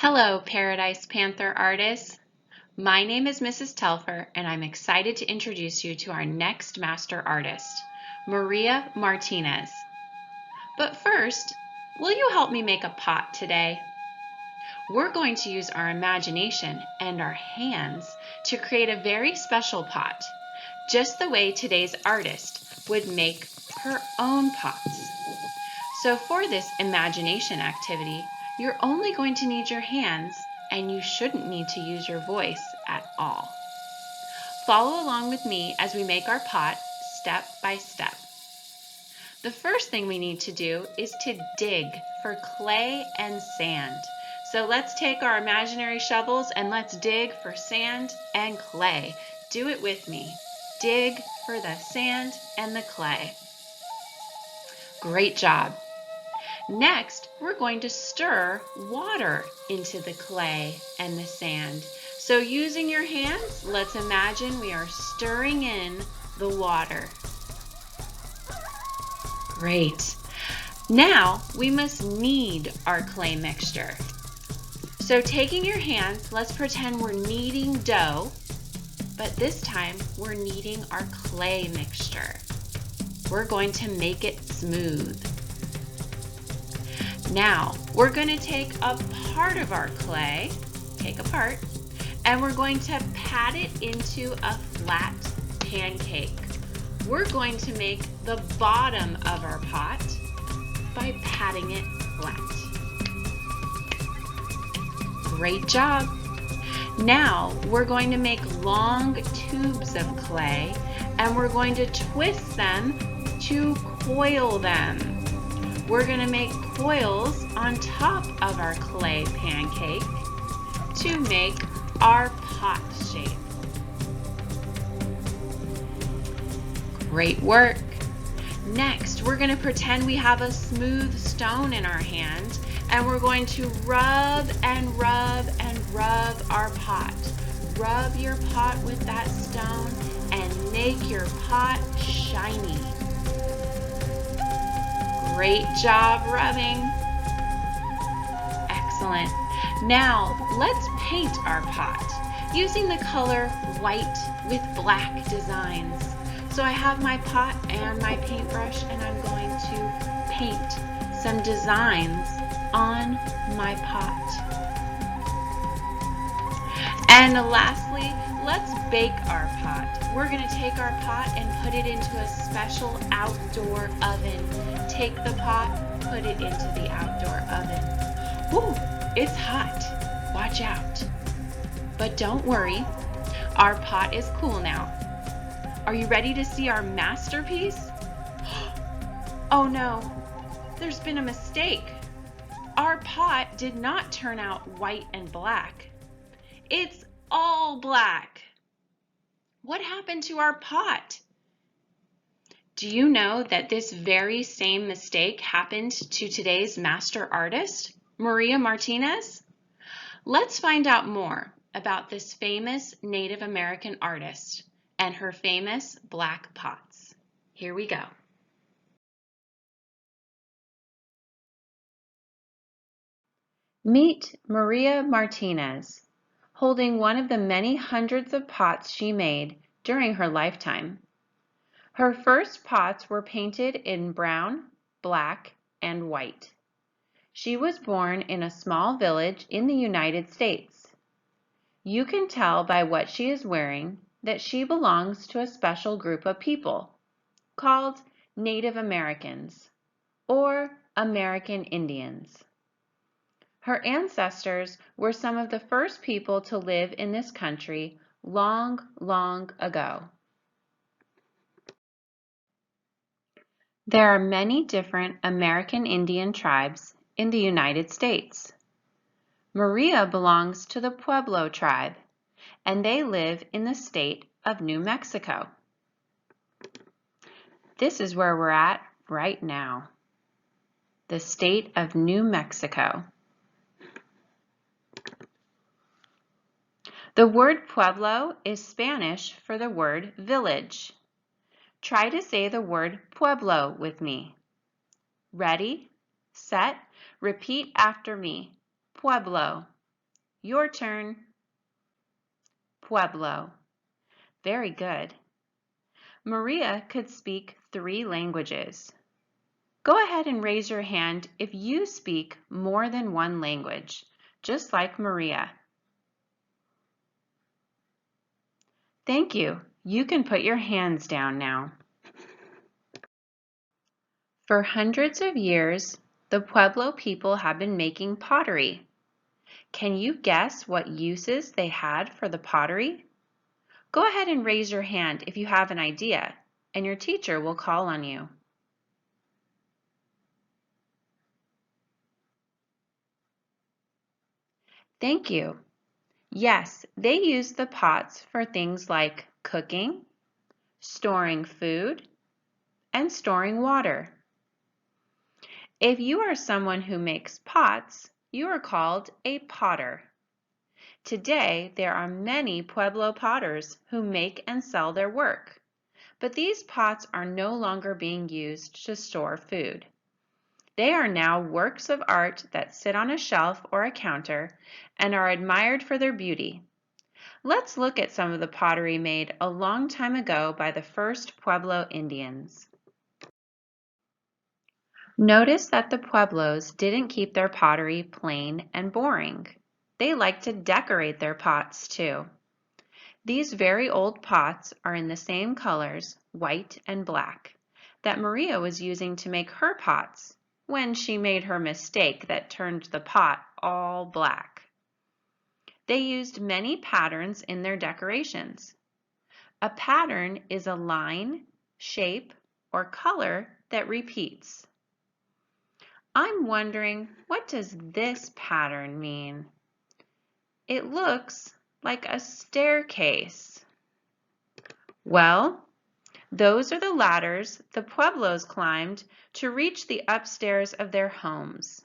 Hello, Paradise Panther artists. My name is Mrs. Telfer, and I'm excited to introduce you to our next master artist, Maria Martinez. But first, will you help me make a pot today? We're going to use our imagination and our hands to create a very special pot, just the way today's artist would make her own pots. So for this imagination activity, you're only going to need your hands, and you shouldn't need to use your voice at all. Follow along with me as we make our pot step by step. The first thing we need to do is to dig for clay and sand. So let's take our imaginary shovels and let's dig for sand and clay. Do it with me. Dig for the sand and the clay. Great job. Next, we're going to stir water into the clay and the sand. So using your hands, let's imagine we are stirring in the water. Great. Now, we must knead our clay mixture. So taking your hands, let's pretend we're kneading dough, but this time we're kneading our clay mixture. We're going to make it smooth. Now, we're going to take a part of our clay, and we're going to pat it into a flat pancake. We're going to make the bottom of our pot by patting it flat. Great job! Now, we're going to make long tubes of clay, and we're going to twist them to coil them. We're going to make coils on top of our clay pancake to make our pot shape. Great work! Next, we're going to pretend we have a smooth stone in our hand, and we're going to rub and rub and rub our pot. Rub your pot with that stone and make your pot shiny. Great job rubbing. Excellent. Now let's paint our pot using the color white with black designs. So I have my pot and my paintbrush, and I'm going to paint some designs on my pot. And lastly, let's bake our pot. We're going to take our pot and put it into a special outdoor oven. Take the pot, put it into the outdoor oven. Woo, it's hot. Watch out. But don't worry, our pot is cool now. Are you ready to see our masterpiece? Oh no, there's been a mistake. Our pot did not turn out white and black. It's all black. What happened to our pot? Do you know that this very same mistake happened to today's master artist, Maria Martinez? Let's find out more about this famous Native American artist and her famous black pots. Here we go. Meet Maria Martinez, holding one of the many hundreds of pots she made during her lifetime. Her first pots were painted in brown, black, and white. She was born in a small village in the United States. You can tell by what she is wearing that she belongs to a special group of people called Native Americans or American Indians. Her ancestors were some of the first people to live in this country long, long ago. There are many different American Indian tribes in the United States. Maria belongs to the Pueblo tribe, and they live in the state of New Mexico. This is where we're at right now, the state of New Mexico. The word Pueblo is Spanish for the word village. Try to say the word Pueblo with me. Ready, set, repeat after me. Pueblo. Your turn. Pueblo. Very good. Maria could speak 3 languages. Go ahead and raise your hand if you speak more than 1 language, just like Maria. Thank you. You can put your hands down now. For hundreds of years, the Pueblo people have been making pottery. Can you guess what uses they had for the pottery? Go ahead and raise your hand if you have an idea, and your teacher will call on you. Thank you. Yes, they used the pots for things like cooking, storing food, and storing water. If you are someone who makes pots, you are called a potter. Today, there are many Pueblo potters who make and sell their work, but these pots are no longer being used to store food. They are now works of art that sit on a shelf or a counter and are admired for their beauty. Let's look at some of the pottery made a long time ago by the first Pueblo Indians. Notice that the Pueblos didn't keep their pottery plain and boring. They liked to decorate their pots too. These very old pots are in the same colors, white and black, that Maria was using to make her pots when she made her mistake that turned the pot all black. They used many patterns in their decorations. A pattern is a line, shape, or color that repeats. I'm wondering, what does this pattern mean? It looks like a staircase. Well, those are the ladders the Pueblos climbed to reach the upstairs of their homes.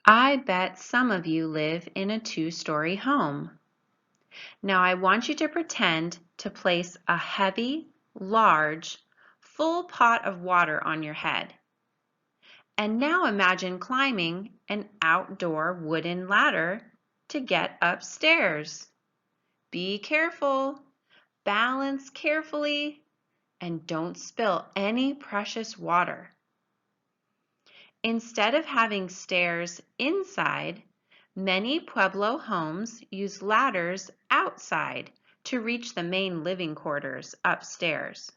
I bet some of you live in a 2-story home. Now I want you to pretend to place a heavy, large, full pot of water on your head. And now imagine climbing an outdoor wooden ladder to get upstairs. Be careful, balance carefully, and don't spill any precious water. Instead of having stairs inside, many Pueblo homes use ladders outside to reach the main living quarters upstairs.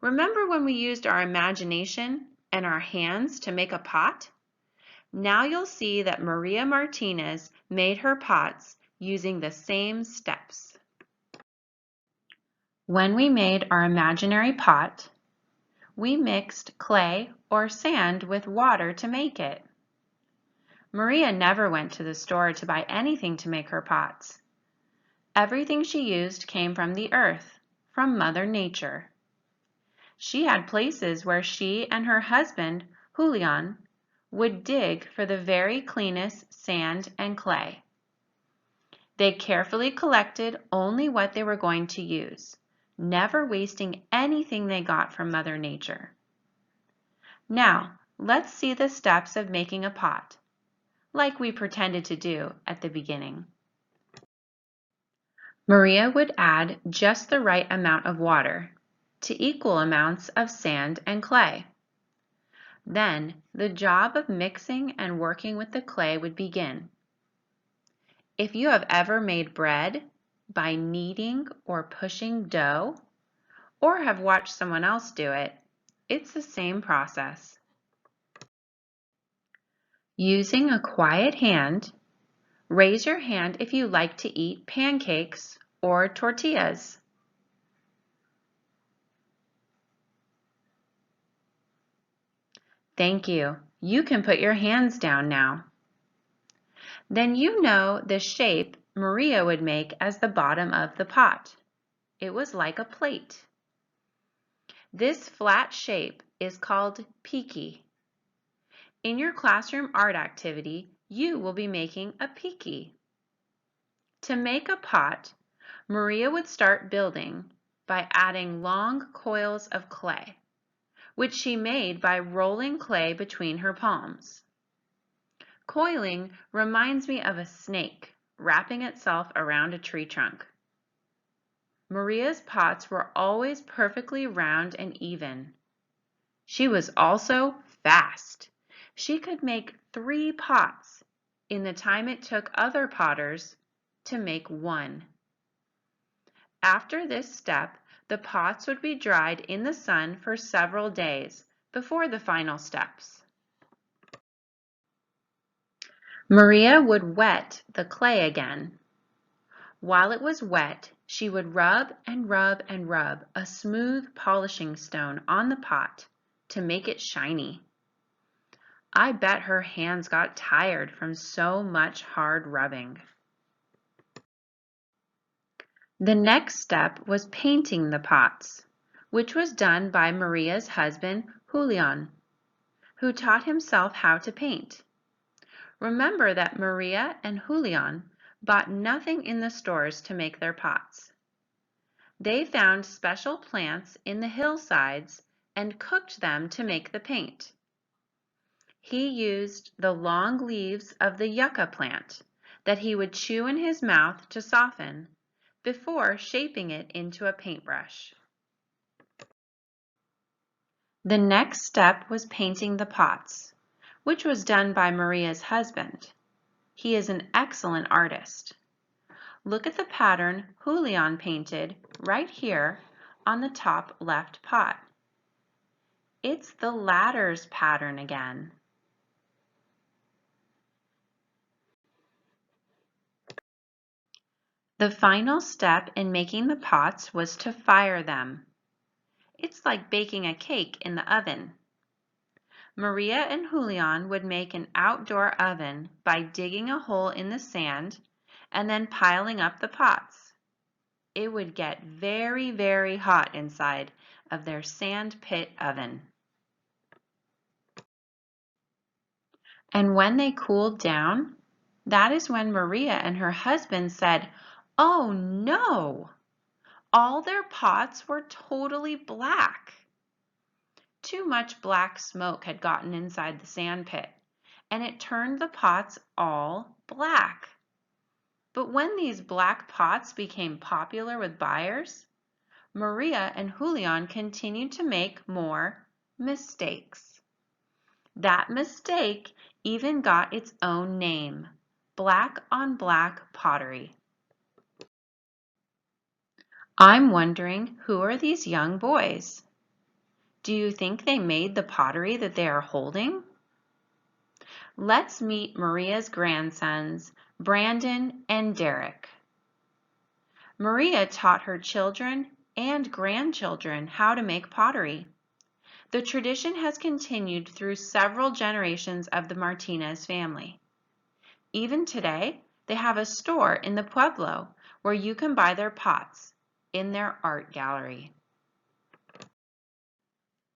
Remember when we used our imagination and our hands to make a pot? Now you'll see that Maria Martinez made her pots using the same steps. When we made our imaginary pot, we mixed clay or sand with water to make it. Maria never went to the store to buy anything to make her pots. Everything she used came from the earth, from Mother Nature. She had places where she and her husband, Julian, would dig for the very cleanest sand and clay. They carefully collected only what they were going to use, never wasting anything they got from Mother Nature. Now, let's see the steps of making a pot, like we pretended to do at the beginning. Maria would add just the right amount of water to equal amounts of sand and clay. Then, the job of mixing and working with the clay would begin. If you have ever made bread by kneading or pushing dough, or have watched someone else do it, it's the same process. Using a quiet hand, raise your hand if you like to eat pancakes or tortillas. Thank you. You can put your hands down now. Then you know the shape Maria would make as the bottom of the pot. It was like a plate. This flat shape is called piki. In your classroom art activity, you will be making a piki. To make a pot, Maria would start building by adding long coils of clay, which she made by rolling clay between her palms. Coiling reminds me of a snake wrapping itself around a tree trunk. Maria's pots were always perfectly round and even. She was also fast. She could make 3 pots in the time it took other potters to make 1. After this step, the pots would be dried in the sun for several days before the final steps. Maria would wet the clay again. While it was wet, she would rub and rub and rub a smooth polishing stone on the pot to make it shiny. I bet her hands got tired from so much hard rubbing. The next step was painting the pots, which was done by Maria's husband, Julian, who taught himself how to paint. Remember that Maria and Julian bought nothing in the stores to make their pots. They found special plants in the hillsides and cooked them to make the paint. He used the long leaves of the yucca plant that he would chew in his mouth to soften before shaping it into a paintbrush. The next step was painting the pots, which was done by Maria's husband. He is an excellent artist. Look at the pattern Julian painted right here on the top left pot. It's the ladders pattern again. The final step in making the pots was to fire them. It's like baking a cake in the oven. Maria and Julian would make an outdoor oven by digging a hole in the sand and then piling up the pots. It would get very, very hot inside of their sand pit oven. And when they cooled down, that is when Maria and her husband said, "Oh no!" All their pots were totally black. Too much black smoke had gotten inside the sand pit, and it turned the pots all black. But when these black pots became popular with buyers, Maria and Julian continued to make more mistakes. That mistake even got its own name, black on black pottery. I'm wondering, who are these young boys? Do you think they made the pottery that they are holding? Let's meet Maria's grandsons, Brandon and Derek. Maria taught her children and grandchildren how to make pottery. The tradition has continued through several generations of the Martinez family. Even today, they have a store in the Pueblo where you can buy their pots in their art gallery.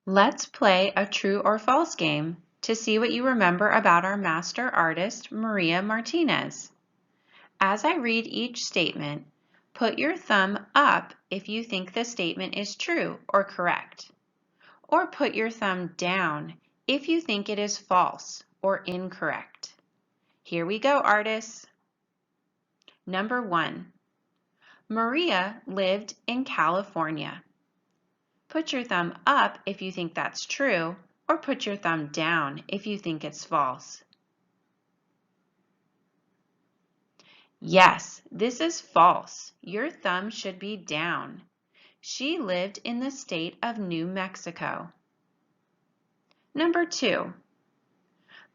Let's play a true or false game to see what you remember about our master artist, Maria Martinez. As I read each statement, put your thumb up if you think the statement is true or correct, or put your thumb down if you think it is false or incorrect. Here we go, artists. Number 1. Maria lived in California. Put your thumb up if you think that's true, or put your thumb down if you think it's false. Yes, this is false. Your thumb should be down. She lived in the state of New Mexico. Number 2.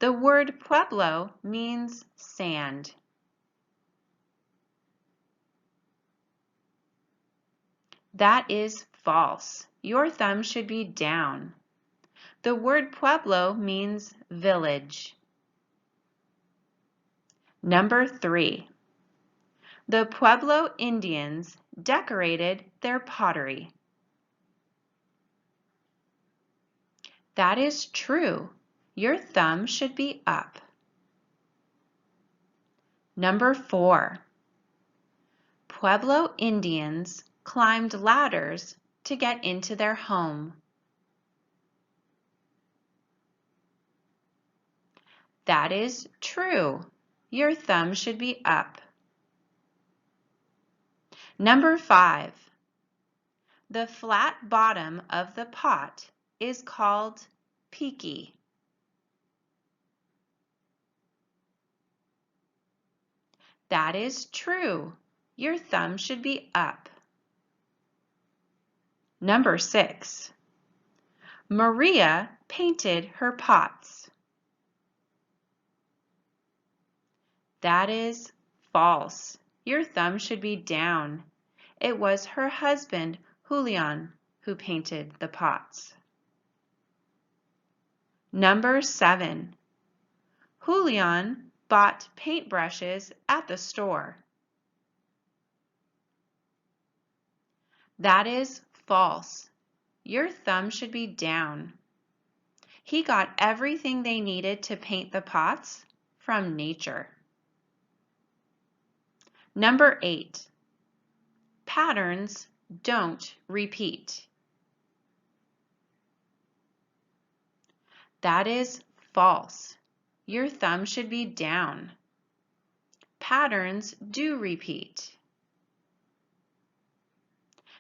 The word Pueblo means sand. That is false. Your thumb should be down. The word Pueblo means village. Number 3. The Pueblo Indians decorated their pottery. That is true. Your thumb should be up. Number 4. Pueblo Indians climbed ladders to get into their home. That is true. Your thumb should be up. Number 5. The flat bottom of the pot is called peaky. That is true. Your thumb should be up. Number 6. Maria painted her pots. That is false. Your thumb should be down. It was her husband, Julian, who painted the pots. Number 7. Julian bought paintbrushes at the store. That is false. Your thumb should be down. He got everything they needed to paint the pots from nature. Number 8. Patterns don't repeat. That is false. Your thumb should be down. Patterns do repeat.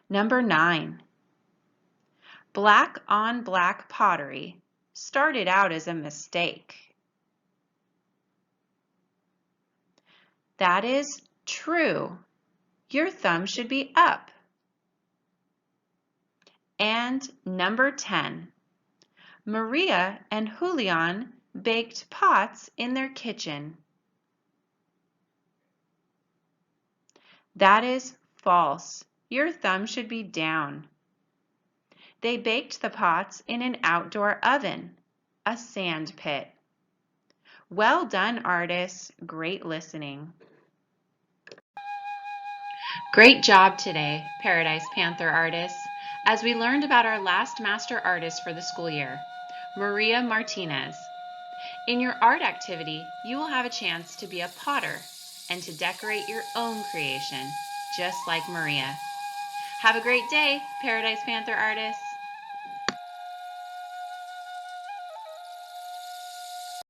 Number 9. Black on black pottery started out as a mistake. That is true. Your thumb should be up. And number 10. Maria and Julian baked pots in their kitchen. That is false. Your thumb should be down. They baked the pots in an outdoor oven, a sand pit. Well done, artists. Great listening. Great job today, Paradise Panther artists, as we learned about our last master artist for the school year, Maria Martinez. In your art activity, you will have a chance to be a potter and to decorate your own creation, just like Maria. Have a great day, Paradise Panther artists.